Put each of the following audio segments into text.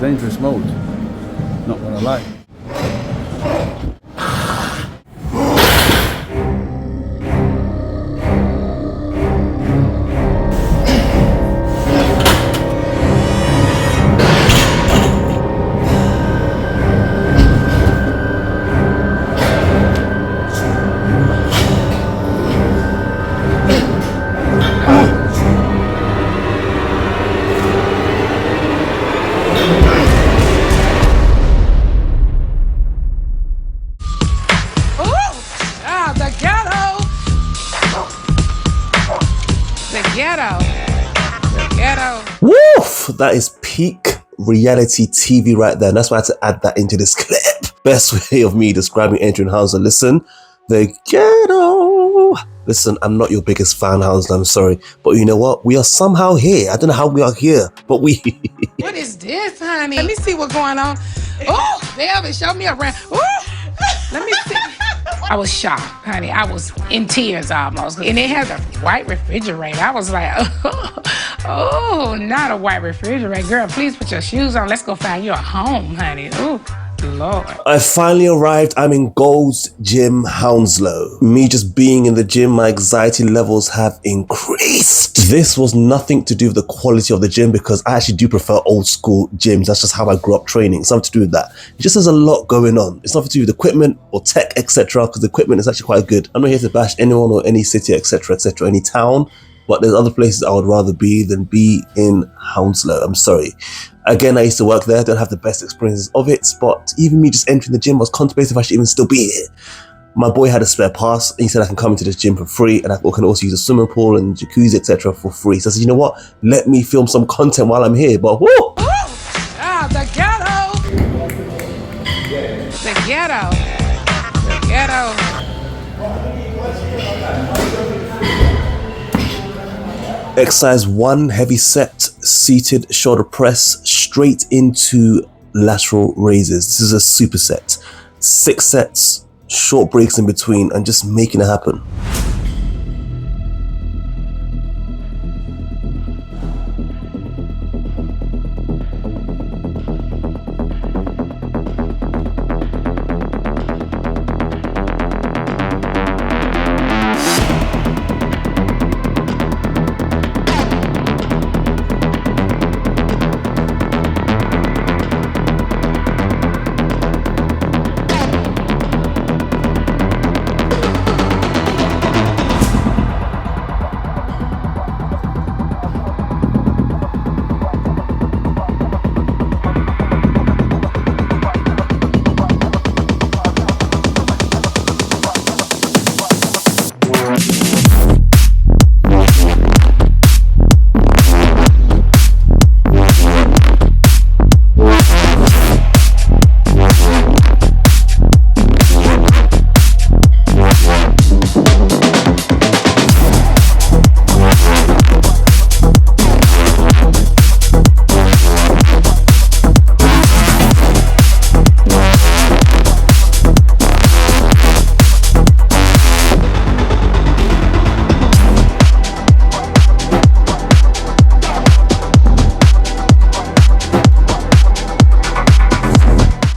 dangerous mode. Not gonna lie. Woof! That is peak reality TV right there. And that's why I had to add that into this clip. Best way of me describing entering Hounslow. Listen, the ghetto. Listen, I'm not your biggest fan, Hounslow, I'm sorry. But you know what? We are somehow here. I don't know how we are here, but we... What is this, honey? Let me see what's going on. Oh, Delvin, show me around. Let me see. I was shocked, honey. I was in tears almost. And it has a white refrigerator. I was like, oh, not a white refrigerator. Girl, please put your shoes on. Let's go find you a home, honey. Ooh, Lord. I finally arrived. I'm in Gold's Gym, Hounslow. Me just being in the gym, my anxiety levels have increased. This was nothing to do with the quality of the gym because I actually do prefer old school gyms. That's just how I grew up training. It's nothing to do with that. It just has a lot going on. It's nothing to do with equipment or tech, etc. because the equipment is actually quite good. I'm not here to bash anyone or any city, etc., etc., any town. But there's other places I would rather be than be in Hounslow. I'm sorry. Again, I used to work there. I don't have the best experiences of it. But even me just entering the gym, I was contemplating if I should even still be here. My boy had a spare pass. And he said I can come into this gym for free. And I can also use a swimming pool and jacuzzi, etc. for free. So I said, you know what? Let me film some content while I'm here. But whoo! Ah, the ghetto! The ghetto! The ghetto! Exercise 1, heavy set, seated shoulder press, straight into lateral raises. This is a superset. 6 sets, short breaks in between, and just making it happen.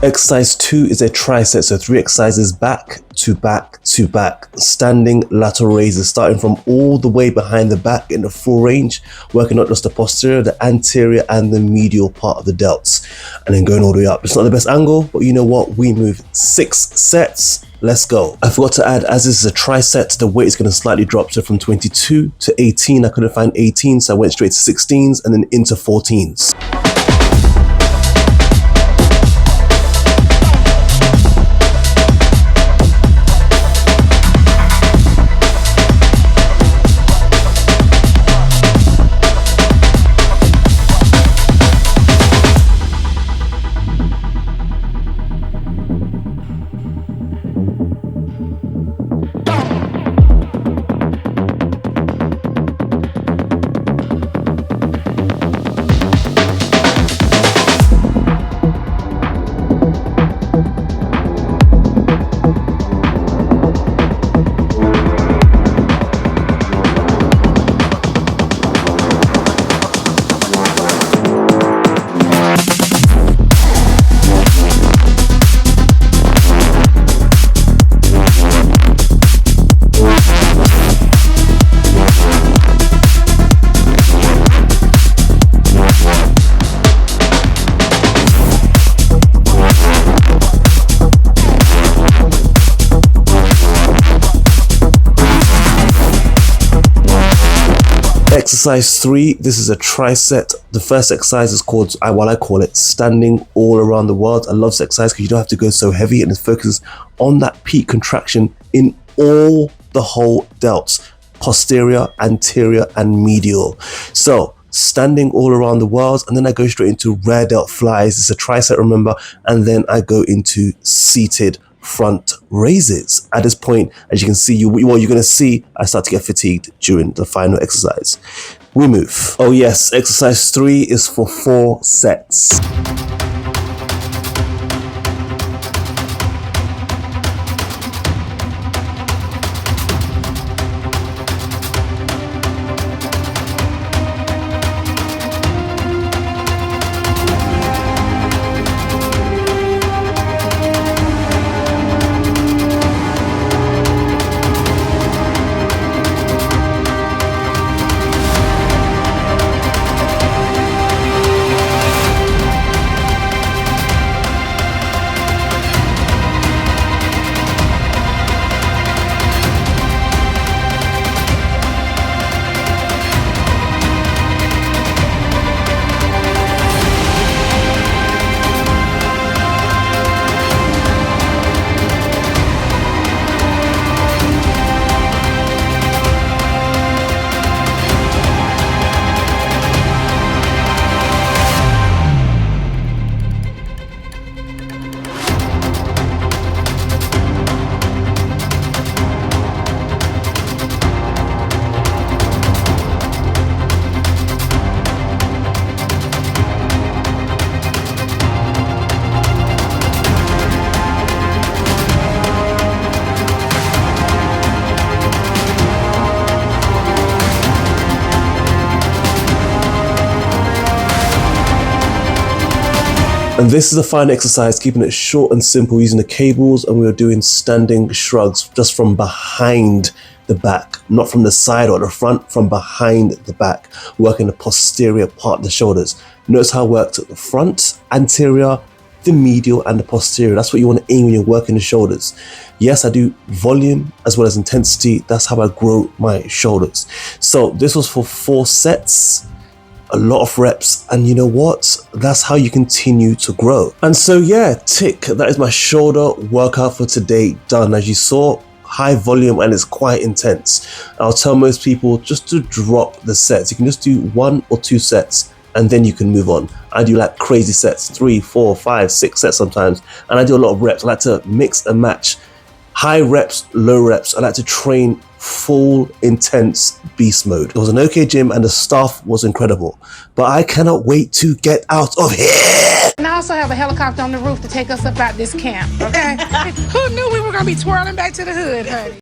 Exercise 2 is a triset, so 3 exercises back to back to back, standing lateral raises, starting from all the way behind the back in the full range, working not just the posterior, the anterior and the medial part of the delts, and then going all the way up. It's not the best angle, but you know what? We move 6 sets. Let's go. I forgot to add, as this is a triset, the weight is going to slightly drop. So from 22 to 18, I couldn't find 18, so I went straight to 16s and then into 14s. Exercise 3, this is a triset. The first exercise is called, what I call it, standing all around the world. I love this exercise because you don't have to go so heavy, and it focuses on that peak contraction in all the whole delts, posterior, anterior, and medial. So standing all around the world, and then I go straight into rear delt flies. It's a tricep, remember, and then I go into seated front raises. At this point, as you can see, you're going to see I start to get fatigued during the final exercise. We move. Oh yes, exercise 3 is for 4 sets. And this is the final exercise, keeping it short and simple using the cables, and we are doing standing shrugs just from behind the back, not from the side or the front, from behind the back, working the posterior part of the shoulders. Notice how I worked at the front, anterior, the medial, and the posterior. That's what you want to aim when you're working the shoulders. Yes, I do volume as well as intensity. That's how I grow my shoulders. So this was for 4 sets. A lot of reps, and you know what, that's how you continue to grow. And so yeah, tick, that is my shoulder workout for today done. As you saw, high volume and it's quite intense. I'll tell most people just to drop the sets. You can just do 1 or 2 sets and then you can move on. I do like crazy sets, 3, 4, 5, 6 sets sometimes, and I do a lot of reps. I like to mix and match high reps, low reps. I like to train full intense beast mode. It was an okay gym and the staff was incredible, but I cannot wait to get out of here. And I also have a helicopter on the roof to take us up out this camp, okay? Who knew we were gonna be twirling back to the hood, honey?